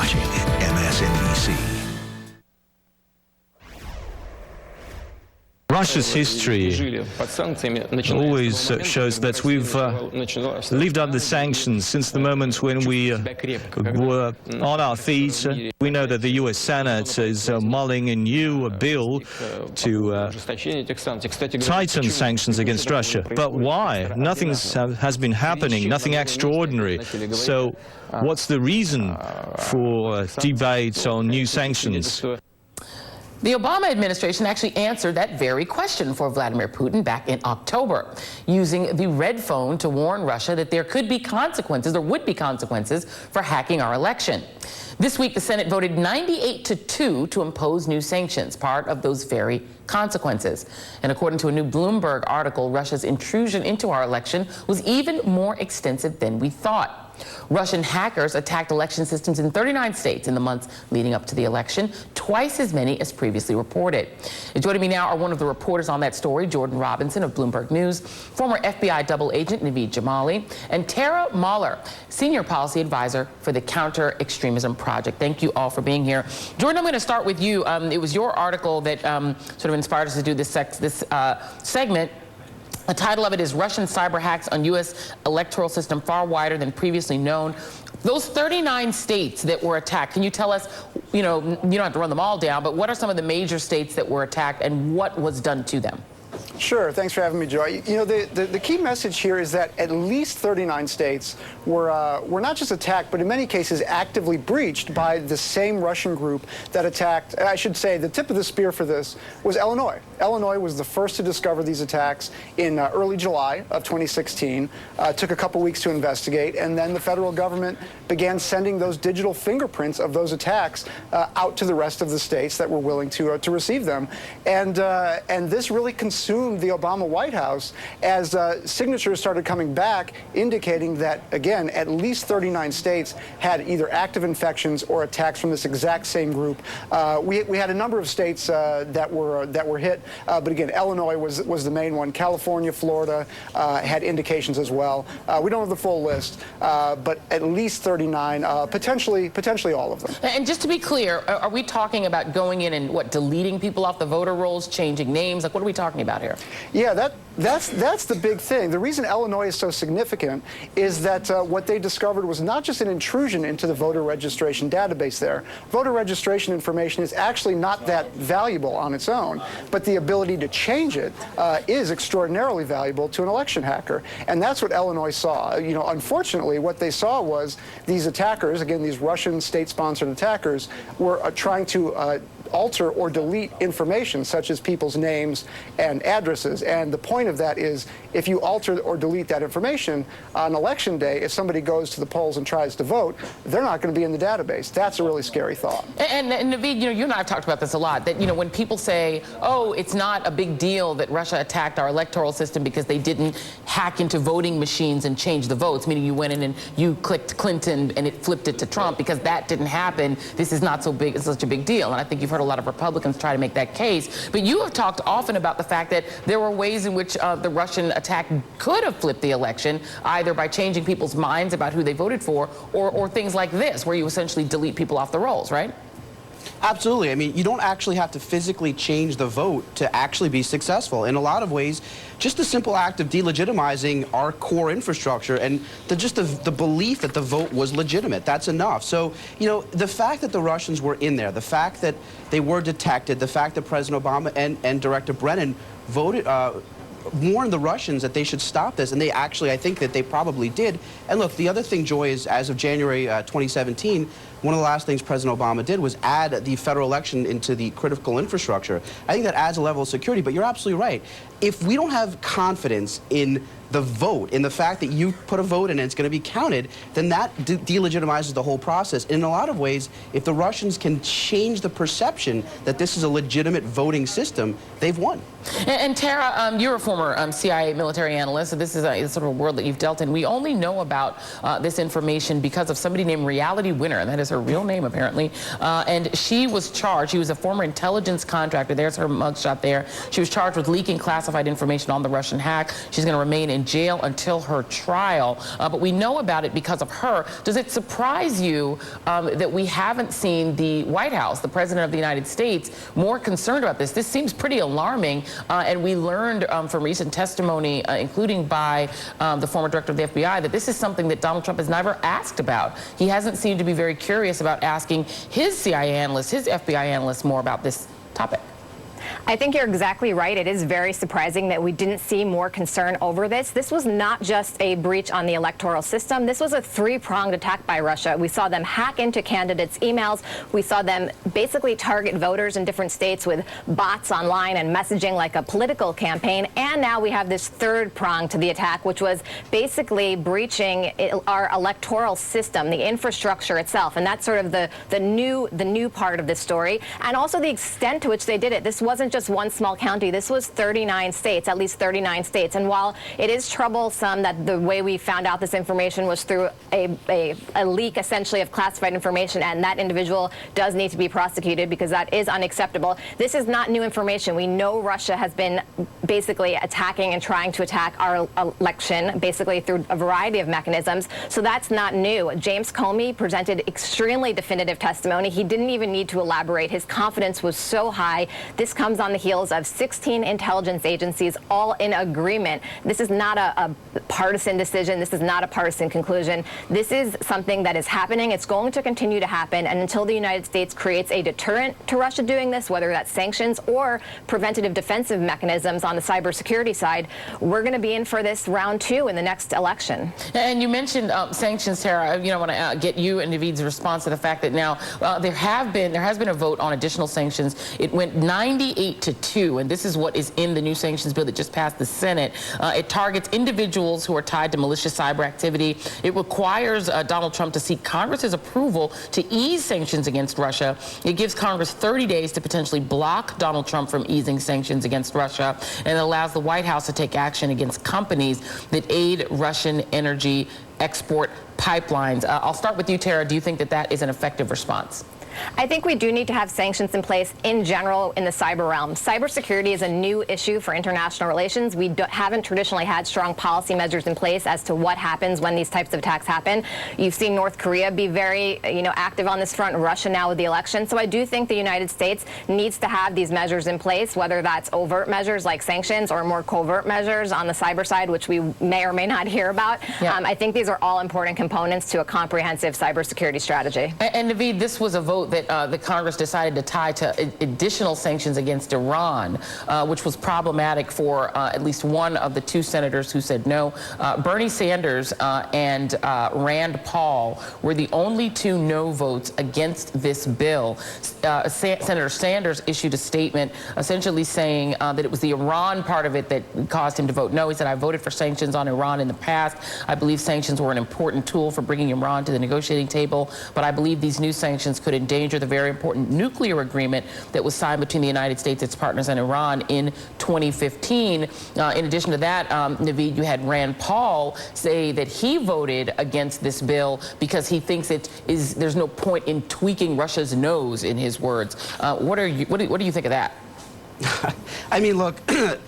watching MSNBC. Russia's history always shows that we've lived under sanctions since the moment when we were on our feet. We know that the U.S. Senate is mulling a new bill to tighten sanctions against Russia. But why? Nothing has been happening, nothing extraordinary. So what's the reason for debate on new sanctions? The Obama administration actually answered that very question for Vladimir Putin back in October, using the red phone to warn Russia that there could be consequences, or would be consequences, for hacking our election. This week, the Senate voted 98-2 to impose new sanctions, part of those very consequences. And according to a new Bloomberg article, Russia's intrusion into our election was even more extensive than we thought. Russian hackers attacked election systems in 39 states in the months leading up to the election, twice as many as previously reported. And joining me now are one of the reporters on that story, Jordan Robinson of Bloomberg News, former FBI double agent Naveed Jamali, and Tara Mahler, senior policy advisor for the Counter-Extremism Project. Thank you all for being here. Jordan, I'm going to start with you. It was your article that sort of inspired us to do this segment. The title of it is Russian Cyber Hacks on U.S. Electoral System Far Wider Than Previously Known. Those 39 states that were attacked, can you tell us, you don't have to run them all down, but what are some of the major states that were attacked and what was done to them? Sure. Thanks for having me, Joy. You know, the key message here is that at least 39 states were not just attacked, but in many cases actively breached by the same Russian group that attacked. I should say the tip of the spear for this was Illinois. Illinois was the first to discover these attacks in early July of 2016. Took a couple weeks to investigate, and then the federal government began sending those digital fingerprints of those attacks out to the rest of the states that were willing to receive them. And this really consumed the Obama White House as signatures started coming back, indicating that, again, at least 39 states had either active infections or attacks from this exact same group. We had a number of states that were hit, but again, Illinois was the main one. California, Florida had indications as well. We don't have the full list, but at least 39, potentially all of them. And just to be clear, are we talking about going in and deleting people off the voter rolls, changing names? Like, what are we talking about here? Yeah, that's the big thing. The reason Illinois is so significant is that what they discovered was not just an intrusion into the voter registration database there. Voter registration information is actually not that valuable on its own, but the ability to change it is extraordinarily valuable to an election hacker. And that's what Illinois saw. You know, unfortunately, what they saw was these attackers, again, these Russian state-sponsored attackers, were trying to alter or delete information such as people's names and addresses. And the point of that is, if you alter or delete that information on election day, if somebody goes to the polls and tries to vote, they're not going to be in the database. That's a really scary thought. And Naveed, you and I have talked about this a lot, that, when people say, oh, it's not a big deal that Russia attacked our electoral system because they didn't hack into voting machines and change the votes, meaning you went in and you clicked Clinton and it flipped it to Trump, because that didn't happen. This is not so big, it's such a big deal. And I think you've heard a lot of Republicans try to make that case. But you have talked often about the fact that there were ways in which the Russian attack could have flipped the election, either by changing people's minds about who they voted for, or things like this, where you essentially delete people off the rolls, right? Absolutely. I mean, you don't actually have to physically change the vote to actually be successful. In a lot of ways, just the simple act of delegitimizing our core infrastructure and the belief that the vote was legitimate, that's enough. So, the fact that the Russians were in there, the fact that they were detected, the fact that President Obama and Director Brennan warned the Russians that they should stop this, and they actually, I think that they probably did. And look, the other thing, Joy, is as of January 2017, one of the last things President Obama did was add the federal election into the critical infrastructure. I think that adds a level of security, but you're absolutely right. If we don't have confidence in the vote, in the fact that you put a vote in and it's going to be counted, then that delegitimizes the whole process. And in a lot of ways, if the Russians can change the perception that this is a legitimate voting system, they've won. And Tara, you're a former CIA military analyst, so this is a sort of a world that you've dealt in. We only know about this information because of somebody named Reality Winner, and that is her real name, apparently. And she was charged. She was a former intelligence contractor. There's her mugshot there. She was charged with leaking classified information on the Russian hack. She's going to remain in in jail until her trial. But we know about it because of her. Does it surprise you that we haven't seen the White House, the President of the United States, more concerned about this? This seems pretty alarming, and we learned from recent testimony, including by the former director of the FBI, that this is something that Donald Trump has never asked about. He hasn't seemed to be very curious about asking his CIA analysts, his FBI analysts, more about this topic. I think you're exactly right. It is very surprising that we didn't see more concern over this. This was not just a breach on the electoral system. This was a three-pronged attack by Russia. We saw them hack into candidates' emails. We saw them basically target voters in different states with bots online and messaging like a political campaign. And now we have this third prong to the attack, which was basically breaching our electoral system, the infrastructure itself. And that's sort of the new part of this story. And also the extent to which they did it. This wasn't just one small county. This was 39 states, at least 39 states. And while it is troublesome that the way we found out this information was through a leak, essentially, of classified information, and that individual does need to be prosecuted because that is unacceptable, this is not new information. We know Russia has been basically attacking and trying to attack our election, basically through a variety of mechanisms. So that's not new. James Comey presented extremely definitive testimony. He didn't even need to elaborate. His confidence was so high. This comes on the heels of 16 intelligence agencies all in agreement. This is not a partisan decision. This is not a partisan conclusion. This is something that is happening. It's going to continue to happen. And until the United States creates a deterrent to Russia doing this, whether that's sanctions or preventative defensive mechanisms on the cybersecurity side, we're going to be in for this round two in the next election. And you mentioned sanctions, Tara. I want to get you and Naveed's response to the fact that now there has been a vote on additional sanctions. It went 98-2, and this is what is in the new sanctions bill that just passed the Senate. It targets individuals who are tied to malicious cyber activity. It requires Donald Trump to seek Congress's approval to ease sanctions against Russia. It gives Congress 30 days to potentially block Donald Trump from easing sanctions against Russia, and it allows the White House to take action against companies that aid Russian energy export pipelines. I'll start with you, Tara. Do you think that that is an effective response? I think we do need to have sanctions in place in general in the cyber realm. Cybersecurity is a new issue for international relations. We haven't traditionally had strong policy measures in place as to what happens when these types of attacks happen. You've seen North Korea be very, active on this front, Russia now with the election. So I do think the United States needs to have these measures in place, whether that's overt measures like sanctions or more covert measures on the cyber side, which we may or may not hear about. Yeah. I think these are all important components to a comprehensive cybersecurity strategy. And Naveed, this was a vote that the Congress decided to tie to additional sanctions against Iran, which was problematic for at least one of the two senators who said no. Bernie Sanders and Rand Paul were the only two no votes against this bill. Senator Sanders issued a statement essentially saying that it was the Iran part of it that caused him to vote no. He said, I voted for sanctions on Iran in the past. I believe sanctions were an important tool for bringing Iran to the negotiating table, but I believe these new sanctions could endanger the very important nuclear agreement that was signed between the United States, its partners, and Iran in 2015. In addition to that, Naveed, you had Rand Paul say that he voted against this bill because he thinks there's no point in tweaking Russia's nose, in his words. What do you think of that? I mean, look,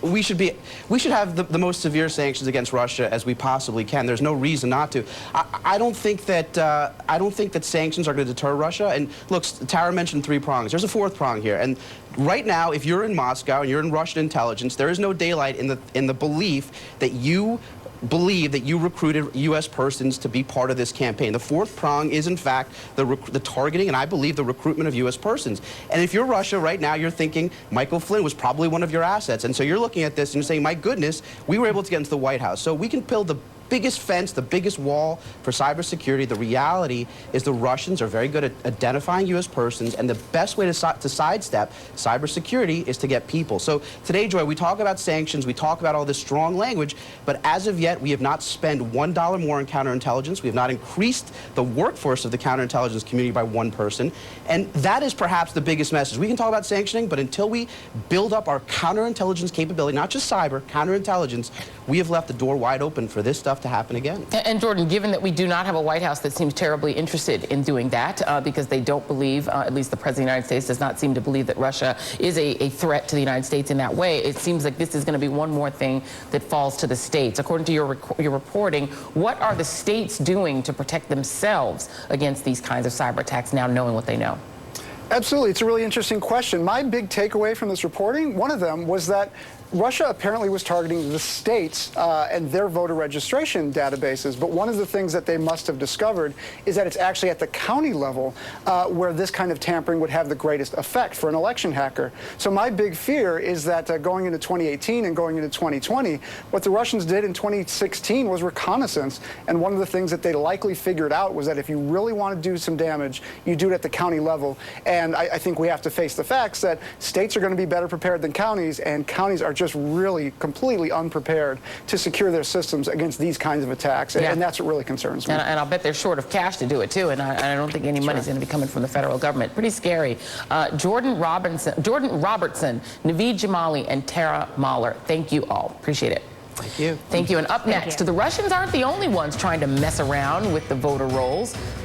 we should have the most severe sanctions against Russia as we possibly can. There's no reason not to. I don't think that sanctions are going to deter Russia. And look, Tara mentioned three prongs. There's a fourth prong here. And right now, if you're in Moscow and you're in Russian intelligence, there is no daylight in the belief that you believe that you recruited U.S. persons to be part of this campaign. The fourth prong is, in fact, the targeting and, I believe, the recruitment of U.S. persons. And if you're Russia right now, you're thinking Michael Flynn was probably one of your assets. And so you're looking at this and you're saying, my goodness, we were able to get into the White House. So we can build the biggest fence, the biggest wall for cybersecurity. The reality is the Russians are very good at identifying U.S. persons, and the best way to sidestep cybersecurity is to get people. So today, Joy, we talk about sanctions, we talk about all this strong language, but as of yet, we have not spent $1 more on counterintelligence. We have not increased the workforce of the counterintelligence community by one person, and that is perhaps the biggest message. We can talk about sanctioning, but until we build up our counterintelligence capability, not just cyber, counterintelligence, we have left the door wide open for this stuff stuff to happen again. And Jordan, given that we do not have a White House that seems terribly interested in doing that, because they don't believe, at least the President of the United States does not seem to believe that Russia is a threat to the United States in that way, it seems like this is going to be one more thing that falls to the states. According to your reporting, what are the states doing to protect themselves against these kinds of cyber attacks now knowing what they know? Absolutely. It's a really interesting question. My big takeaway from this reporting, one of them was that Russia apparently was targeting the states and their voter registration databases. But one of the things that they must have discovered is that it's actually at the county level where this kind of tampering would have the greatest effect for an election hacker. So my big fear is that going into 2018 and going into 2020, what the Russians did in 2016 was reconnaissance. And one of the things that they likely figured out was that if you really want to do some damage, you do it at the county level. And I think we have to face the facts that states are going to be better prepared than counties, and counties are just really completely unprepared to secure their systems against these kinds of attacks. Yeah. And that's what really concerns me. And I'll bet they're short of cash to do it, too. And I don't think any money's going to be coming from the federal government. Pretty scary. Jordan Robertson, Naveed Jamali, and Tara Mahler, thank you all. Appreciate it. Thank you. Thank you. And up next, the Russians aren't the only ones trying to mess around with the voter rolls.